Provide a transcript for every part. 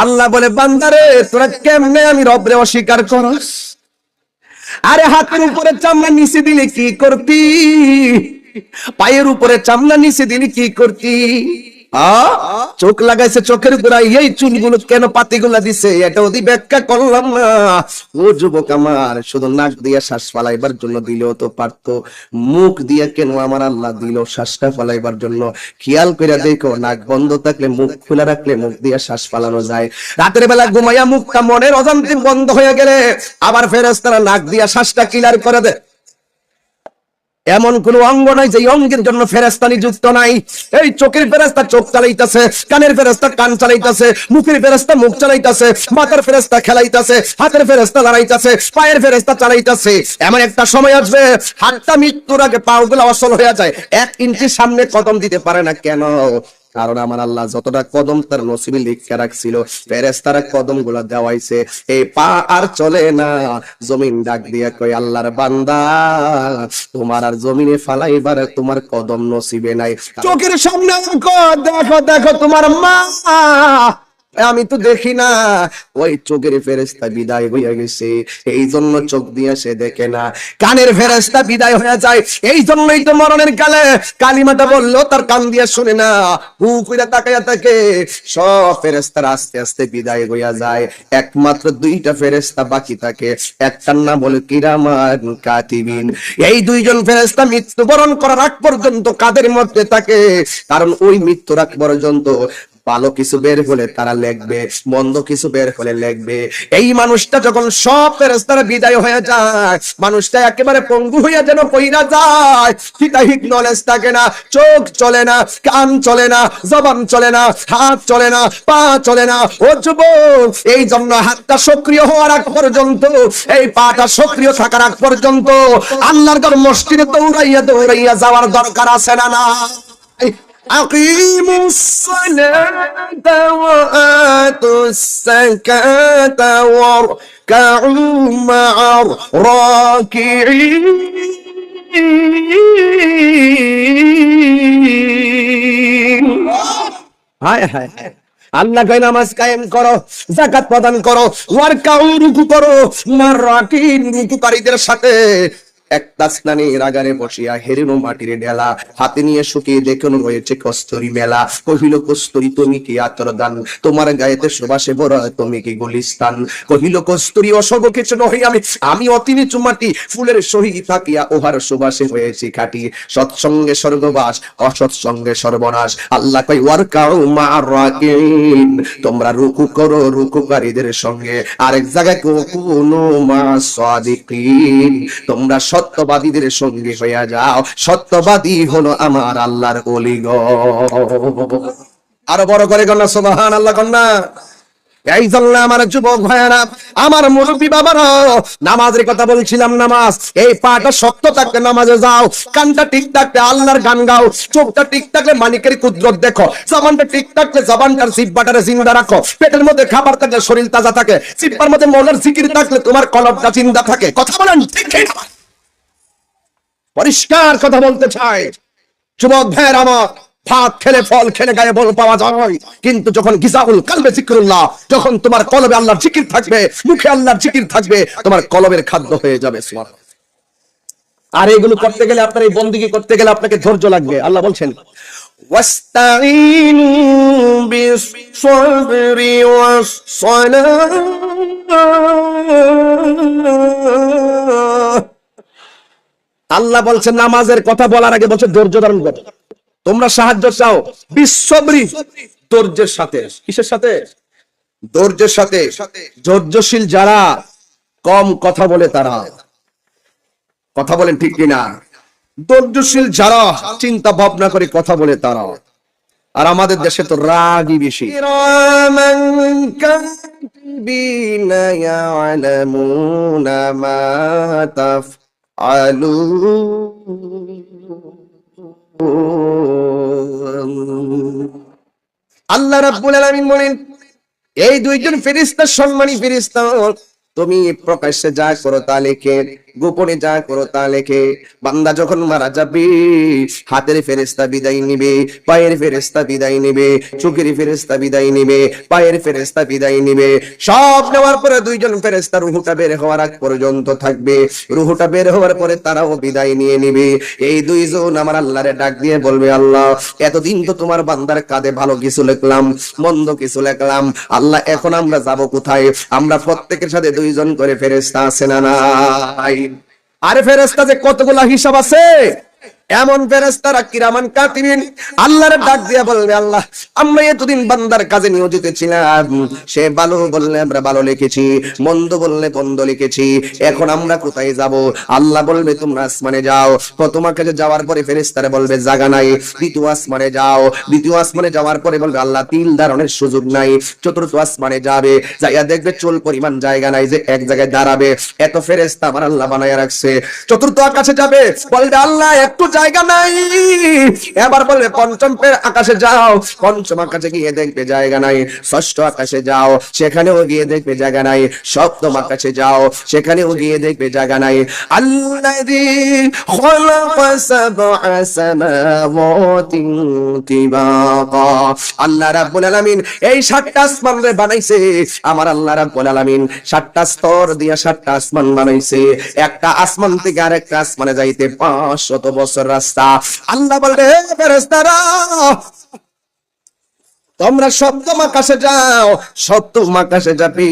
আল্লাহ বলে বান্দারে তোরা কেমনে আমি রবরে অস্বীকার করস? আরে হাতের উপরে চামড়া নিচে দিলে কি করতি? পায়ের উপরে চামড়া নিচে দিলে কি করতি? চোখ লাগাইছে, চোখের গোড়ায় এই চুলগুলো কেন পাতিগুলা দিছে, এটা ওদি ব্যাখ্যা করলাম না। ও যুবক আমার, শুধু নাক দিয়া শ্বাস ফালাইবার জন্য দিলেও তো পারতো, মুখ দিয়া কেন আমার আল্লাহ দিল শ্বাসটা ফালাইবার জন্য? খেয়াল করে দেখো, নাক বন্ধ থাকলে মুখ খোলা রাখলে মুখ দিয়া শ্বাস ফালানো যায়। রাতের বেলা ঘুমাইয়া মুখটা মনের অজান্তে বন্ধ হয়ে গেলে আবার ফেরেশতারা নাক দিয়া শ্বাসটা ক্লিয়ার করে দেয়। এমন কোন অঙ্গ নাই যে অঙ্গের জন্য ফেরেশতা নিযুক্ত নাই। এই চোখের ফেরেশতা চোখ চালাইতাছে, কানের ফেরেশতা কান চালাইতাছে, মুখের ফেরেশতা মুখ চালাইতাছে, মাথার ফেরেশতা খেলাইতাছে, হাতের ফেরেশতা লড়াইতাছে, পায়ের ফেরেশতা চালাইতাছে। এমন একটা সময় আসবে হাতটা মৃত্যুর আগে পাগুলো অচল হয়ে যায়, 1 ইঞ্চি সামনে কদম দিতে পারে না। কেন? কারণ আমার আল্লাহ যতটা কদম তার নসিবে লিখে রাখছিল, ফেরেশতারা কদম গুলা দেওয়াইছে। এই পা আর চলে না। জমিন ডাক দিয়া কই, আল্লাহর বান্দা তোমার আর জমিনে ফালাইবার তোমার কদম নসিবে নাই। চোখের সামনে দেখো দেখো তোমার মা, আমি তো দেখি না। ওই চোখের ফেরেশতা বিদায় হইয়া গেছে, এই জন্য চোখ দিয়ে সে দেখে না। কানের ফেরেশতা বিদায় হয়ে যায়, এই জন্যই তো মরণের কালে কালিমাটা বললো তার কান দিয়ে শুনে না, হু কইরা তাকায়া থাকে। সব ফেরেশতারা আস্তে আস্তে বিদায় হইয়া যায়, একমাত্র 2টা ফেরেশতা বাকি থাকে। একটার নাম বলে কিরামান কাতিবিন। এই 2জন ফেরেশতা মৃত্যুবরণ করার আগ পর্যন্ত কাদের মধ্যে থাকে? কারণ ওই মৃত্যুর আগ পর্যন্ত ভালো কিছু বের হলে তারা লিখবে, মন্দ কিছু বের হলে লিখবে। এই মানুষটা যখন সব ফেরেশতারা বিদায় হয়ে যায়, মানুষটা একেবারে পঙ্গু হইয়া যেন কইরা যায়। হিতাহিক নলেজ থাকে না, চোখ চলে না, কান চলে না, জবান চলে না, হাত চলে না, পা চলে না। ও যুবক, এই জন্য হাতটা সক্রিয় হওয়ার আগ পর্যন্ত, এই পাটা সক্রিয় থাকার আগ পর্যন্ত আল্লাহর ঘর মসজিদে দৌড়াইয়া দৌড়াইয়া যাওয়ার দরকার আছে না? না। أقيموا الصلاة وآتوا الزكاة واركعوا مع الراكعين। হায় হায় হায়, আল্লাহ কয় নামাজ কায়েম করো, যাকাত প্রদান করো, ওয়ারকাউ রুকু করো, মার রাকিন রুকুকারীদের সাথে। একটা স্নানে রাগারে বসিয়া হেরেনো মাটির ডেলা হাতে নিয়ে শুকিয়ে দেখুন রয়েছে কস্তুরী মেলা। কহিল কস্তুরী তুমি কি আতর দান, তোমার গায়েতে সুবাসে ভরা তুমি কি গুলিস্তান। কহিল কস্তুরী অসব কিছু নহি আমি, আমি অতি নিচু মাটি, ফুলের সহিত থাকিয়া ওহার সুবাসে হয়েছি খাটি। সৎসঙ্গে স্বর্গবাস, অসৎসঙ্গে সর্বনাশ। আল্লাহ কয় ওয়ারকাউ মা'আর রাকিন, তোমরা রুকু করো রুকুকারীদের সঙ্গে। আরেক জায়গায় কুনু মা'আস সাদিকিন, তোমরা সত্যবাদীদের সঙ্গে হইয়া যাও। সত্যবাদী হলো আমার আল্লাহর ওলি গো। আরো বড় করে কন্যা সুবহানাল্লাহ কন্যা। এই জন্য আমার যুবক ভাইয়েরা, আমার মুরব্বী বাবারা, নামাজের কথা বলছিলাম। নামাজ, এই পাটা শক্ত থাকলে নামাজে যাও, কানটা ঠিক থাকলে আল্লাহর গান গাও, চোখটা ঠিক থাকলে মানিকের কুদরত দেখো, জবানটা ঠিক থাকলে জবানটার জিহ্বাটারে জিন্দা রাখো, পেটের মধ্যে খাবার থাকলে শরীর তাজা থাকে, জিহ্বার মধ্যে মৌলার জিকির থাকলে তোমার কলবটা জিন্দা থাকে। কথা বলেন ঠিক ঠিক? পরিষ্কার কথা বলতে চাই যুবক ভাইয়ের আমার, ভাত খেলে ফল খেলে গায়ে বল পাওয়া যায়, কিন্তু যখন গিজাউল কালবে জিকিরুল্লাহ, যখন তোমার কলবে আল্লাহর জিকির থাকবে, মুখে আল্লাহর জিকির থাকবে, তোমার কলবের খাদ্য হয়ে যাবে। আর এগুলো করতে গেলে, আপনার এই বন্দেগী করতে গেলে আপনাকে ধৈর্য লাগবে। আল্লাহ বলছেন ওয়াস্তাঈনু বিস-সাবরি ওয়াস-সালাহ। আল্লাহ বলছেন নামাজের কথা বলার আগে বলছে ধৈর্য ধারণ করো। তোমরা সাহায্য চাও বিশ্ববরি, ধৈর্যের সাথে। কিসের সাথে? ধৈর্যের সাথে। ধৈর্যশীল যারা কম কথা বলে তারা, কথা বলেন ঠিক কিনা? ধৈর্যশীল যারা চিন্তা ভাবনা করে কথা বলে তারা। আর আমাদের দেশে তো রাগই বেশি। আল্লাহ রাব্বুল আলামিন বলেন, এই 2জন ফেরেশতা সম্মানী ফেরেশতা, তুমি প্রকাশ্যে যা করো তা লিখে, গোপনে যা করো তা লেখে। বান্দা যখন মারা যাবে হাতের ফেরেশতা বিদায় নিবে, পায়ের ফেরেশতা বিদায় নিবে, চোখের ফেরেশতা বিদায় নিবে, পায়ের ফেরেশতা বিদায় নিবে। সব নেওয়ার পরে দুইজন ফেরেশতা রূহটা বের হওয়ার আগ পর্যন্ত থাকবে। রূহটা বের হওয়ার পরে তারাও বিদায় নিয়ে নিবে। এই দুইজন আমার আল্লাহরে ডাক দিয়ে বলবে, আল্লাহ এতদিন তো তোমার বান্দার কাঁধে ভালো কিছু লিখলাম, মন্দ কিছু লিখলাম, আল্লাহ এখন আমরা যাব কোথায়? আমরা প্রত্যেকের সাথে দুইজন করে ফেরেশতা আছে না নাই? আরে ফেরেশতা যে কতগুলা হিসাব আছে। এমন ফেরেশতারা কিরামান কাতিবিন আল্লাহর ডাক দিয়া বলবে, আল্লাহ আমরা এতদিন বান্দার কাজে নিয়োজিত ছিলাম, সে ভালো বললে আমরা ভালো লিখেছি, মন্দ বললে মন্দ লিখেছি, এখন আমরা কোথায় যাব? আল্লাহ বলবে তোমরা আসমানে যাও। প্রথম আকাশে যাওয়ার পরে ফেরেশতারা বলবে জায়গা নাই। দ্বিতীয় আসমানে যাও। দ্বিতীয় আসমানে যাওয়ার পরে বলবে আল্লাহ তিল দাঁড়ানোর সুযোগ নাই। চতুর্থ আসমানে যাবে, যাইয়া দেখবে চুল পরিমাণ জায়গা নাই যে এক জায়গায় দাঁড়াবে। এত ফেরেশতা আমার আল্লাহ বানায়া রাখছে। চতুর্থ আকাশে যাবে, বলবে আল্লাহ একটু জায়গা নাই। এবার বলবে পঞ্চম আকাশে যাও। পঞ্চম আকাশে গিয়ে দেখবে জায়গা নাই। ষষ্ঠ আকাশে যাও, সেখানেও গিয়ে দেখবে জায়গা নাই। সপ্তম আকাশে যাও, সেখানেও গিয়ে দেখবে জায়গা নাই। আল্লাযী খালাকা সাবআ সামাওয়াতি তিবাকা, আল্লাহ রাব্বুল আলামিন এই ৭টা আসমান রে বানাইছে। আমার আল্লাহ রাব্বুল আলামিন ৭টা স্তর দিয়া ৭টা আসমান বানাইছে। একটা আসমান থেকে আরেকটা আসমানে যাইতে ৫০০ বছর রাস্তা। আল্লাহ বলবে হে ফেরেশতারা তোমরা সপ্তম আকাশে যাও। সপ্তম আকাশে যাবে,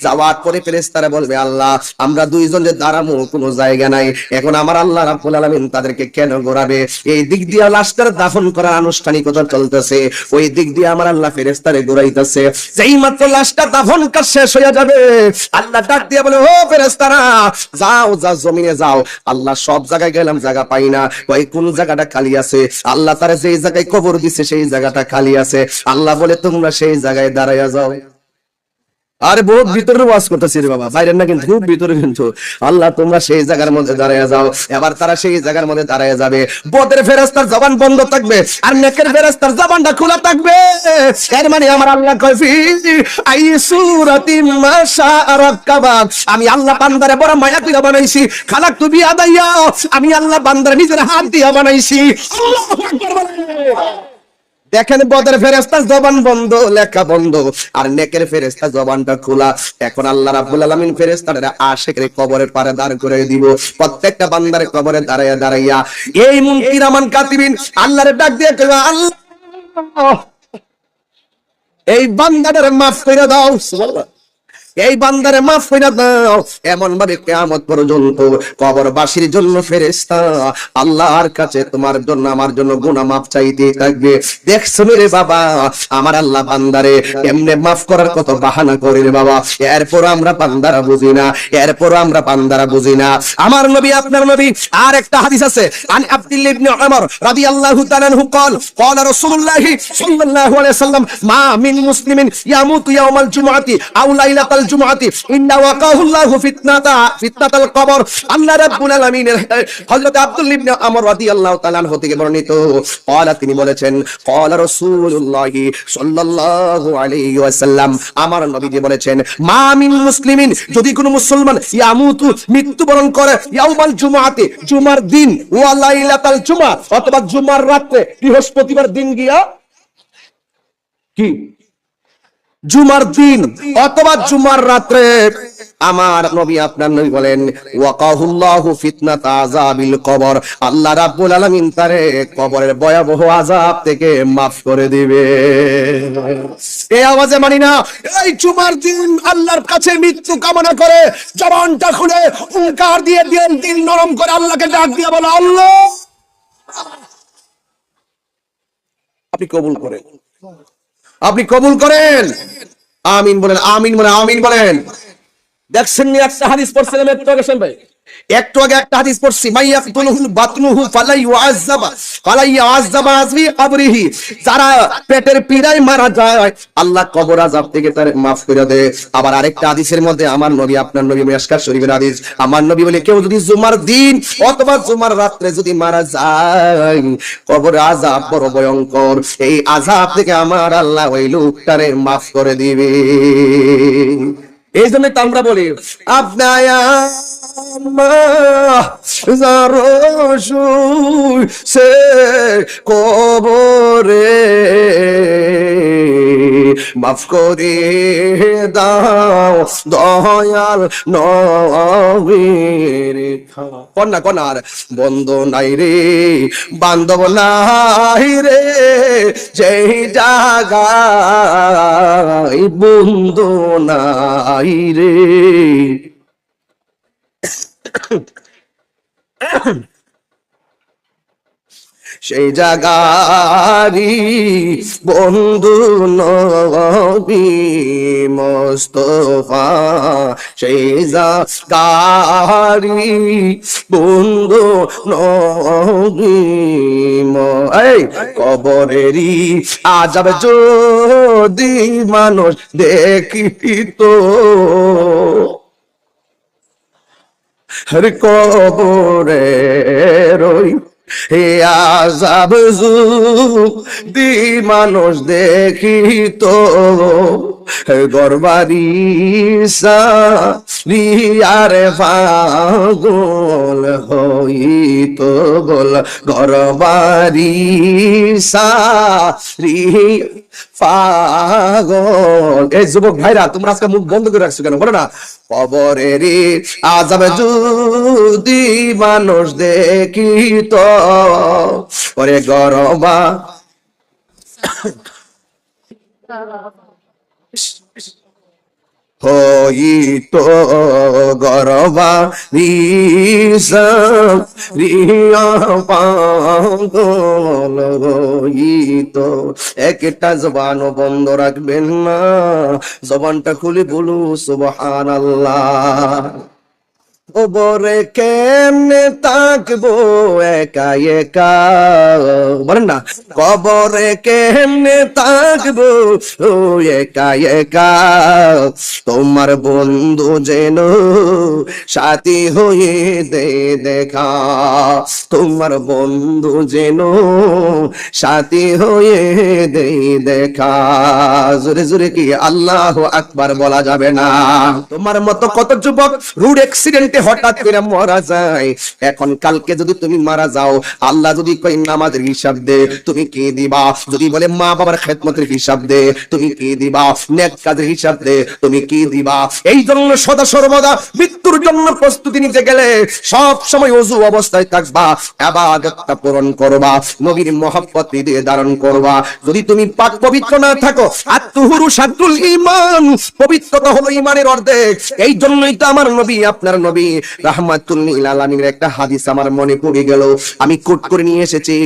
যাওয়ার পরে ফেরেশতারা বলবে আল্লাহ আমরা দুইজন যে দাঁড়াবো কোনো জায়গা নাই। এখন আমার আল্লাহ রাব্বুল আলামিন তাদেরকে কেন ঘোরাবে? এই দিক দিয়ে লাশটার দাফন করার আনুষ্ঠানিকতা চলতেছে, ওই দিক দিয়ে আমার আল্লাহ ফেরেশতারে ঘোরাইতেছে। যেই মাত্র লাশটা দাফন কাজ শেষ হয়ে যাবে, আল্লাহ ডাক দিয়ে বলে ও ফেরেশতারা যাও, যা জমিনে যাও। আল্লাহ সব জায়গায় গেলাম, জায়গা পাই না। ওই কোন জায়গাটা খালি আছে? আল্লাহ তারা যেই জায়গায় কবর দিছে সেই জায়গাটা খালি আছে। আল্লাহ বলে তোমরা সেই জায়গায় দাঁড়াইয়া যাও। আরে বহুত ভিতরে ওয়াজ করতেছি রে বাবা, বাইরে না কিন্তু, খুব ভিতরে কিন্তু। আল্লাহ তোমরা সেই জায়গার মধ্যে দাঁড়াইয়া যাও। এবার তারা সেই জায়গার মধ্যে দাঁড়াইয়া যাবে। বদের ফেরেশতার জবান বন্ধ থাকবে আর নেকের ফেরেশতার জবানটা খোলা থাকবে। এর মানে আমার আল্লাহ কয় ফি আই সূরাতিন মাশা রাক্কাবা, আমি আল্লাহ বান্দারে বড় মায়া কইরা বানাইছি। খালাকতু বিয়াদাইয়া, আমি আল্লাহ বান্দারে নিজের হাত দিয়া বানাইছি। আল্লাহু আকবার বলেন। দেখেন বদের ফেরেশতার জবান বন্ধ, লেখা বন্ধ, আর নেকের ফেরেশতার জবানটা খোলা। এখন আল্লাহ রাব্বুল আলামিন ফেরেশতারা আশিকের কবরের পারে দাঁড় করে দিব। প্রত্যেকটা বান্দার কবরে দাঁড়াইয়া দাঁড়াইয়া এই মুনকির আমান কাতিবিন আল্লাহরে ডাক দিয়ে কইবা আল্লাহ এই বান্দাটার মাফ করে দাও, সুবহানাল্লাহ এই বান্দারে মাফ করে দাও। এমন ভাবে কিয়ামত পর্যন্ত কবরবাসীর জন্য ফেরেশতা আল্লাহর কাছে তোমার জন্য আমার জন্য গুনাহ মাফ চাইতে থাকবে। দেখছো রে বাবা আমার আল্লাহ বান্দারে এমনে মাফ করার কত বাহানা করে রে বাবা। এরপর আমরা বান্দারা বুঝি না, এরপর আমরা বান্দারা বুঝি না। আমার নবী আপনার নবী আর একটা হাদিস আছে, আন আব্দুল্লাহ ইবনে উমর রাদিয়াল্লাহু তাআলা আনহু قال قال رسول الله صلى الله عليه وسلم ما من مسلم يموت يوم الجمعة أو ليلة الجمعة إن وقاه الله فتنة القبر। আল্লাহ রাব্বুল আলামিনের হযরত আব্দুল্লাহ ইবনে উমর রাদিয়াল্লাহু তাআলা আনহু থেকে বর্ণিত, قال তিনি বলেছেন قال রাসূলুল্লাহ সাল্লাল্লাহু আলাইহি ওয়াসাল্লাম, আমার নবীজি বলেছেন মা মিন মুসলিমিন, যদি কোনো মুসলমান ইয়ামুতু মৃত্যুবরণ করে ইয়াউমাল জুমআতে জুমার দিন, ওয়া লাইলাতাল জুমআ অথবা জুমার রাতে, বৃহস্পতিবার দিন গিয়া কি জুমার দিন অথবা জুমার রাতে, আমার নবী আপনার নবী বলেন ওয়াকাহুল্লাহু ফিতনাত আযাবিল কবর, আল্লাহ রাব্বুল আলামিন তারে কবরের ভয়াবহ আযাব থেকে maaf করে দিবে। এই আওয়াজে মানি না, এই জুমার দিন আল্লাহর কাছে মৃত্যু কামনা করে জবানটা খুলে হুঙ্কার দিয়ে দিল নরম করে আল্লাহকে ডাক দিয়ে বলো আল্লাহ আপনি কবুল করেন, আপনি কবুল করেন। আমিন বলেন, আমিন বলেন, আমিন বলেন। দেখছেন নি একটা হাদিস পড়ছিলাম একটু আগে, শুনবেন একটু আগে একটা হাদিস পড়ছি, মাইয়াকতুলহু বাতনুহু ফালাই ইউআযাবা ফি কবরিহি, যারা পেটের পীড়ায় মারা যায় আল্লাহ কবর আযাব থেকে তারে maaf করে দেয়। আবার আরেকটা হাদিসের মধ্যে আমার নবী আপনার নবী মিশকাত শরীফের হাদিস, আমার নবী বলে কেউ যদি জুমার দিন অথবা জুমার রাতে যদি মারা যায় কবর আযাব বড় ভয়ঙ্কর, এই আযাব থেকে আমার আল্লাহ ওই লোকটারে maaf করে দিবে। এই জন্য তো আমরা বলি আপনায়া সে কবরে মাফ করে দাও দয়াল নবীর। কন্যা কন্যার বন্ধ নাই রে, বান্ধব নাই রে, যেই জায়গায় বন্ধু নাই রে। সেই জাগারি বন্ধু নবী মুস্তাফা, সেই জাগারি বন্ধু নবী। এই কবরেরই আযাব যদি মানুষ দেখিত, হরে কবরের ওই হে আযাব যদি মানুষ দেখিত, গরবারি সারিয়ারে পাগল হইত বল, গরবারি সারি পাগল। এই যুবক ভাইরা, তোমরা আজকে মুখ বন্ধ করে রাখছো কেন? বলো না, কবরের আযাব যদি মানুষ দেখিত, ওরে গরবা হইত, গরবা রিয়া পাগল হইত। একটা জবান বন্ধ রাখবেন না, জবানটা খুলে বলু সুবহানাল্লাহ। কবরে কেমনে থাকবো একা একা, বলেন না, কবরে কেমনে থাকবো একা একা, তোমার বন্ধু যেন সাথী হয়ে দে দেখা, তোমার বন্ধু যেন সাথী হয়ে দে দেখা। জোরে জোরে কি আল্লাহু আকবার বলা যাবে না? তোমার মতো কত যুবক রোড অ্যাক্সিডেন্টে হঠাৎ করে মারা যায়। এখন কালকে যদি তুমি মারা যাও, আল্লাহ যদি কই নামাজের হিসাব দে, তুমি কি দিবা? যদি বলে মা বাবার খেদমতের হিসাব দে, তুমি কি দিবা? নেক কাজের হিসাব দে, তুমি কি দিবা? এই জন্য সদা সর্বদা মৃত্যুর জন্য প্রস্তুতি নিতে গেলে সব সময় ওযু অবস্থায় থাকবা, ইবাদতটা পূরণ করবা, নবীর মহব্বত দিয়ে ধারণ করবা। যদি তুমি পাক পবিত্র না থাকো, আত-তুহুরু শাতরুল ঈমান, পবিত্রতা হলো ঈমানের অর্ধেক। এই জন্যই তো আমার নবী, আপনার নবী রাহমাতুল লিল আলামিনের একটা হাদিস আমার মনে পড়ে গেল, আমি কোট করে নিয়ে এসেছি।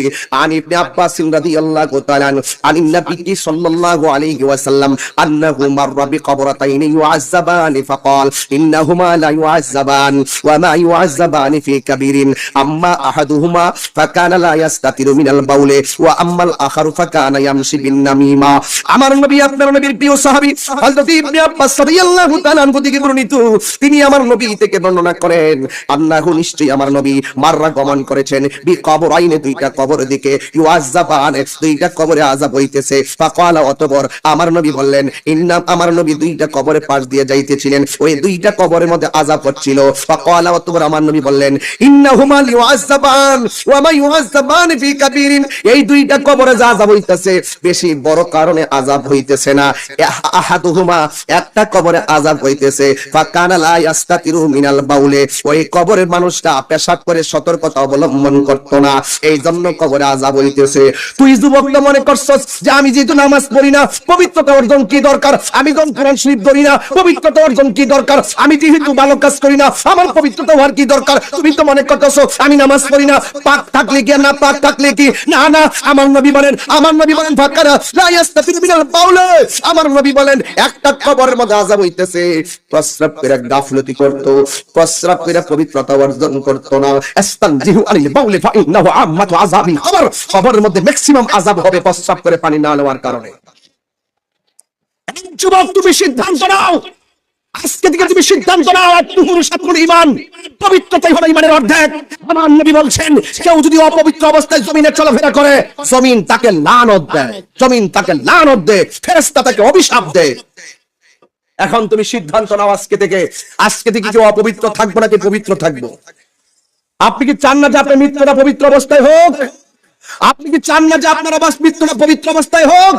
আন ইবনে আব্বাস রাদিয়াল্লাহু তাআলা আনিন নবী সাল্লাল্লাহু আলাইহি ওয়াসাল্লাম আন্নাহু মাররা বিকবরাতাইন ইউআযাবান ফাকাল ইন্নাহুমা লা ইউআযাবান ওয়া মা ইউআযাবান ফি কাবীরিন আম্মা আহাদুহুমা ফাকানা লা ইস্তাতিরু মিনাল বাউলি ওয়া আম্মাল আখারু ফাকানা ইয়ামশি বিন নামিমা। আমার নবী, আপনার নবীর প্রিয় সাহাবী হযরত ইবনে আব্বাস রাদিয়াল্লাহু তাআলা আনহু থেকে বর্ণিত, তিনি আমার নবী থেকে বর্ণনা করেন, আল্লাহু নিশ্চয়ই আমার নবী মাররা গমন করেছেন বিকবরাইনে, দুইটা কবরের দিকে, ইউআযাবান, দুইটা কবরে আযাব হইতেছে। ফাকালা, অতঃপর আমার নবী বললেন, ইন্না, আমার নবী দুইটা কবরের পাশ দিয়ে যাইতেছিলেন, ওই দুইটা কবরের মধ্যে আযাব হচ্ছিল। ফাকালা, অতঃপর আমার নবী বললেন, ইন্নাহুমা ইউআযাবান ওয়া মা ইউআযাবান ফি কাবীরিন, এই দুইটা কবরে যা আযাব হইতেছে বেশি বড় কারণে আযাব হইতেছে না। আহাদুহুমা, একটা কবরে আযাব হইতেছে, ফাকানা লা ইস্তাতিরু মিনাল বাউলে, ওই কবরের মানুষটা পেশাব করে সতর্কতা অবলম্বন করতো না, এই জন্য কবরে আযাব হইতেছে। তুই যুবকটা মনে করছস যে আমি যেহেতু নামাজ পড়ি না, পবিত্রতা অর্জন কি দরকার? আমি যখন কোরআন শরীফ ধরি না, পবিত্রতা অর্জন কি দরকার? আমি যেহেতু ভালো কাজ করি না, আমার পবিত্রতা হওয়ার কি দরকার? তুমি তো মনে করতেছো আমি নামাজ পড়ি না, পাক থাকলে কি না পাক থাকলে কি? না না, আমার নবী বলেন, আমার নবী বলেন ফাকানা লা ইস্তাতিরু মিনাল বাউলে, আমার নবী বলেন একটা কবরের মধ্যে আযাব হইতেছে, প্রস্রাব করে গাফলতি করত, প্রস্রাব করে পবিত্রতা অর্জন করতো না। আস্তানজিহু আনিল বাউলি ফাইন্নাহু আম্মাতু আযাবিল কবর, কবরের মধ্যে ম্যাক্সিমাম আযাব হবে প্রস্রাব করে পানি না নেওয়ার কারণে। যুবক, তুমি সিদ্ধান্ত নাও, আজকে থেকে তুমি সিদ্ধান্ত নাও, আত-তুহুরু শাতরুল ঈমান, পবিত্রতাই হলো ঈমানের অর্ধেক। আমার নবী বলছেন, কেউ যদি অপবিত্র অবস্থায় জমিনে চলাফেরা করে, জমিন তাকে লানত দেয়, জমিন তাকে লানত দেয়, ফেরেশতা তাকে অভিশাপ দেয়। এখন তুমি সিদ্ধান্ত নাও আজকে থেকে কি অপবিত্র থাকবো নাকি পবিত্র থাকবো? আপনি কি চান না যে আপনার মৃত্যুটা পবিত্র অবস্থায় হোক? আপনি কি চান না যে আপনার মৃত্যুটা পবিত্র অবস্থায় হোক?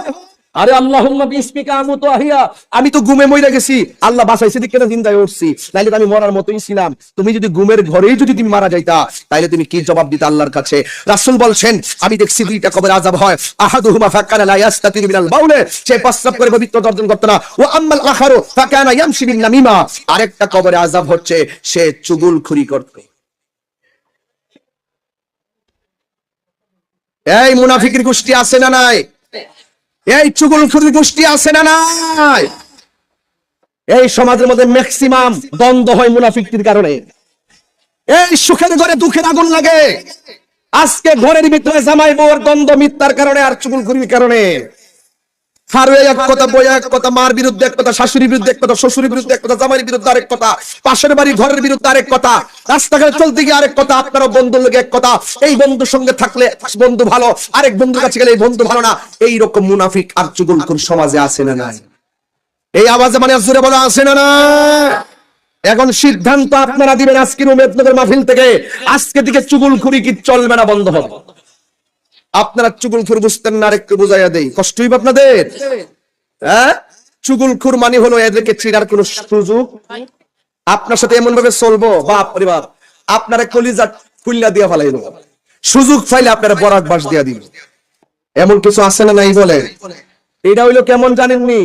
আরে আল্লাহুম্মা বিসমিকা আমুতু আহিয়া, আমি তো ঘুমে মইরা গেছি, আল্লাহ বাঁচাইছে দিকে না জিন্দায় উঠছি, নাইলে তো আমি মরার মতোই ছিলাম। তুমি যদি ঘুমের ঘরেই যদি তুমি মারা যাইতা, তাইলে তুমি কি জবাব দিতে আল্লাহর কাছে? রাসূল বলছেন, আমি দেখছি দুইটা কবরে আযাব হয়, আহাদুহুমা ফাকানা লা ইয়াস্তাতির মিনাল বাউলে, সে প্রস্রাব করে পবিত্রতা অর্জন করতে না, ওয়া আম্মাল আখারু ফাকানা ইয়ামশি বিন নামিমা, আরেকটা কবরে আযাব হচ্ছে সে চুগলখুরি করত। এই মুনাফিকের গোষ্ঠী আছে না নাই? এই চুগলখুরির গোষ্ঠী আছে না নাই? এই সমাজের মধ্যে ম্যাক্সিমাম দ্বন্দ্ব হয় মুনাফিকদের কারণে। এই সুখের ঘরে দুঃখের আগুন লাগে, আজকে ঘরের ভিতরে জামাই বউর দ্বন্দ্ব মিথ্যার কারণে আর চুগলখুরির কারণে। হারুয়ে এক কথা, বইয়া এক কথা, মার বিরুদ্ধে এক কথা, শাশুড়ির বিরুদ্ধে এক কথা, শ্বশুরের বিরুদ্ধে এক কথা, জামাইয়ের বিরুদ্ধে আরেক কথা, পাশের বাড়ি ঘরের বিরুদ্ধে আরেক কথা, রাস্তাঘাটে চলতে গিয়ে আরেক কথা, আপনারও বন্ধুর লোক এক কথা, এই বন্ধুর সঙ্গে থাকলে বন্ধু ভালো, আরেক বন্ধুর কাছে গেলে এই বন্ধু ভালো না। এই রকম মুনাফিক আর চুগলখুর সমাজে আছে না নাই? এই আওয়াজে মানে জোরে বলা আছে না না? এখন সিদ্ধান্ত আপনারা দিবেন আজকের উমেদনগর মাহফিল থেকে, আজকে থেকে চুগলখুরি কি চলবে না বন্ধ হবে? আপনারা চুগলখুর বুঝতেন না, আরেকটু বুঝাইয়া দেই, কষ্ট হইব আপনাদের। হ্যাঁ, চুগলখুর মানে হলো এদেরকে চিনার কোন সুযোগ, আপনার সাথে এমন ভাবে চলবো, বাপ রে বাপ, আপনারা কলিজা খুল্লা দিয়া ফেলাইল, সুযোগ পাইলে আপনারা বরাক বাস দিয়া দিল, এমন কিছু আছে না নাই? বলে এটা হইলো কেমন জানেননি?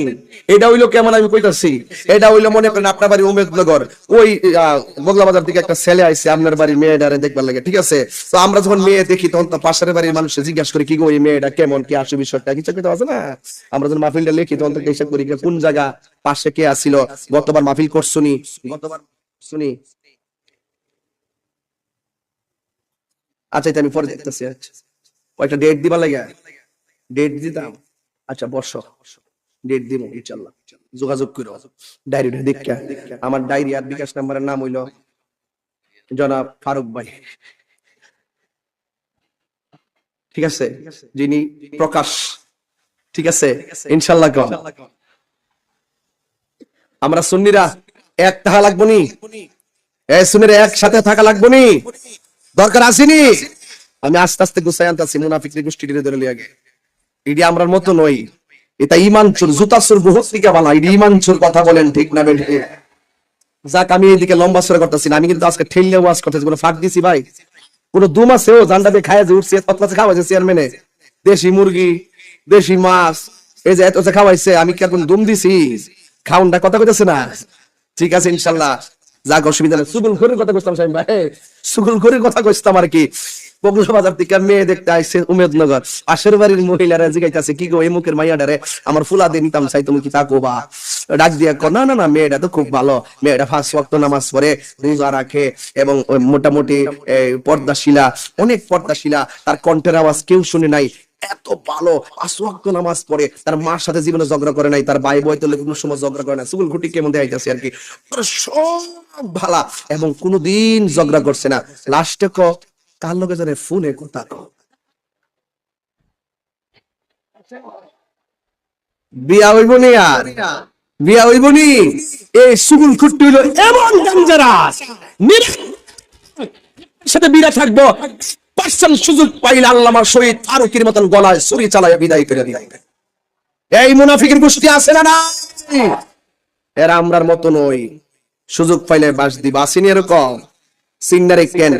এটা হইলো কেমন আমি কইতাছি, এটা হইলো মনে করেন আপনার বাড়ি উমেদনগর, ওই বগলা বাজার থেকে একটা ছেলে আইছে আপনার বাড়ির মেয়েটারে দেখবার লাগে, ঠিক আছে? তো আমরা যখন মেয়ে দেখি তখন তো পাশের বাড়ির মানুষ জিজ্ঞাসা করি, কি গো এই মেয়েটা কেমন, কি আসে বিষয়টা কিছু কথা আছে না? আমরা যখন মাহফিলটা লিখি তখন তো হিসাব করি কোন জায়গা পাশে কে আসিল, গতবার মাহফিল করছুনি, গতবার শুনি, আচ্ছা এটা আমি পরে দেখতেছি। আচ্ছা কয়েকটা ডেট দিবার লাগে, ডেট দিতাম, আচ্ছা বর্ষ ডেট দিব ইনশাআল্লাহ, যোগাযোগ করো ডায়েরিটা দেখা। আমার ডায়েরি আর বিকাশ নাম্বারের নাম হইল জনাব ফারুক ভাই, ঠিক আছে? যিনি প্রকাশ, ঠিক আছে? ইনশাআল্লাহ কম আমরা সুন্নিরা এক থাকা লাগবো নি, এই সুন্নিরা একসাথে থাকা লাগবো নি, দরকার আসেনি? আমি আস্তে আস্তে গুছাই আনতেছি মুনাফিকদের গোষ্ঠীটিরে ধরে লিয়ে আগে, এটি আমরার মতো নই, এটা ইমান চোর, জুতা চোর বহুত থেকে বানা, এটি ইমান চোর, কথা বলেন ঠিক না বেঠিক? যাক আমি এইদিকে লম্বা সরে করতেছি না, আমি কিন্তু আজকে ঠেললে ওয়াজ করতেছি, কোনো ফাঁক দিছি ভাই? পুরো দুম আছেও জান্ডা দিয়ে খাইয়া যে উঠছে, খাওয়াইছে চেয়ারম্যানে, দেশি মুরগি, দেশি মাছ, এই যে এত খাওয়াইছে, আমি কি এখন দুম দিছি? খাউনটা কথা কইতেছে না, ঠিক আছে ইনশাল্লাহ, যাক অসুবিধা নেই। চুগলখুরির কথা কইতাম সাহেব ভাই, চুগলখুরির কথা কইতাম আর কি। বগুড়া বাজার থেকে মেয়ে দেখতে আইছে উমেদনগর, পাশের বাড়ির মহিলারা জিগাইতাছে, কি গো এই মুখের মাইয়াডারে আমার ফুলা দিয়ে নিতাম চাই, তুমি কি তাকো বা? ডাক দিয়া কো, না না না, মেয়েটা তো খুব ভালো, মেয়েটা 5 ওয়াক্ত নামাজ পড়ে, রোজা রাখে এবং মোটামুটি পর্দাশীলা, অনেক পর্দাশীলা, তার কণ্ঠের আওয়াজ কেউ শুনে নাই, এত ভালো, 5 ওয়াক্ত নামাজ পড়ে, তার মার সাথে জীবনে ঝগড়া করে নাই, তার ভাই বইতে কোনো সময় ঝগড়া করে না, চুগলখুটি কেমন দেখাইতেছে আর কি, সব ভালা এবং কোনোদিন ঝগড়া করছে না। লাস্টে ক কার লগে জানে ফোনে কথা কো, বিয়া হইব নি, আর বিয়া হইব নি? এই চুগলখুটি হইলো এমন ডেঞ্জারাস, সাথে বিরা থাকবো, পার্সন সুযোগ পাইলে আল্লামা শহীদ ফারুকের মতন গলায় ছুরি চালায় বিদায় করে দিই। এই মুনাফিকের গোষ্ঠী আছে না না? এরা আমরার মতো নই, সুযোগ পাইলে বাস দিবা, আসেনি এরকম সিন্নারে কেন